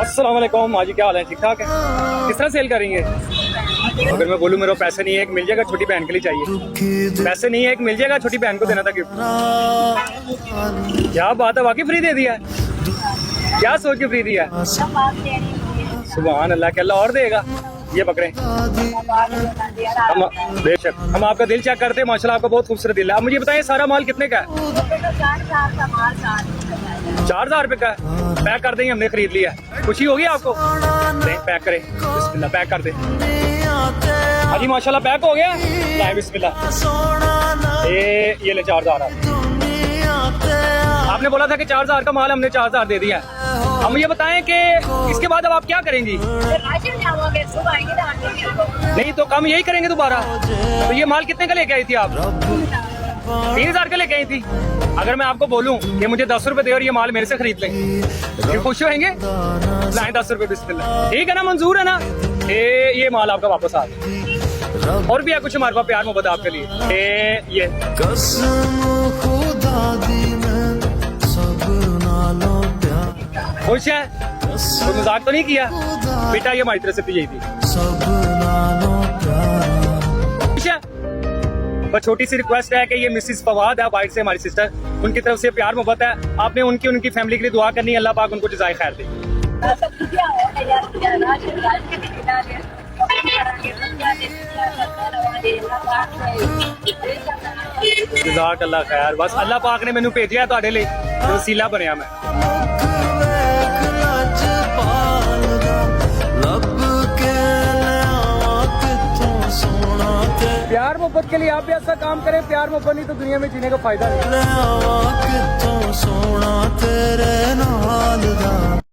अस्सलाम वालेकुम। आज क्या हाल है? ठीक ठाक है? किस तरह सेल करेंगे? अगर मैं बोलूँ मेरे पैसे नहीं है, एक मिल जाएगा, छोटी बहन के लिए चाहिए। पैसे नहीं है, एक मिल जाएगा, छोटी बहन को देना था गिफ्ट। क्या बात है, वाकई फ्री दे दिया? क्या सोच के फ्री दिया? सुभान अल्लाह, के अल्लाह और देगा। ये पकड़े, हम बेशक हम आपका दिल चेक करते हैं। माशाल्लाह आपका बहुत खूबसूरत दिल है। आप मुझे बताएं सारा माल कितने का है? 4,000 रुपए का है। पैक कर देंगे, हमने खरीद लिया। खुशी होगी आपको? नहीं, पैक करें। बिस्मिल्लाह, पैक कर दे। हाँ जी माशाल्लाह पैक हो गया। लाए बिस्मिल्लाह। ये ले 4,000। आपने बोला था कि 4,000 का माल, हमने 4,000 दे दिया। अब मुझे बताएं कि इसके बाद अब आप क्या करेंगी? नहीं तो कम यही करेंगे दोबारा। तो ये माल कितने का लेके आई थी आप? 3,000 का लेके आई थी। अगर मैं आपको बोलूं कि मुझे 10 रुपए दे और ये माल मेरे से खरीद लें, ये खुश होंगे? लाए 10 रुपए बिस्मिल्लाह। ठीक है ना, मंजूर है ना? ये माल आपका वापस आ गया। और भी है कुछ हमारे पास प्यार मोहब्बत आपके लिए। ये खुश है? तो मजाक तो नहीं किया बेटा? ये हमारी तरफ से यही थी। खुश है? बस छोटी सी रिक्वेस्ट है कि ये मिसिस फवाद है, वाइट से हमारी सिस्टर, उनकी तरफ से प्यार मोहब्बत है। आपने उनकी फैमिली के लिए दुआ करनी है। अल्लाह पाक उनको जज़ाए खैर दे। जज़ाक अल्लाह खैर। बस अल्लाह पाक ने मैनू भेजा तुहाडे लिए, वसीला बनया मैं। प्यार मोहब्बत के लिए आप भी ऐसा काम करें। प्यार मोहब्बत नहीं तो दुनिया में जीने का फायदा नहीं।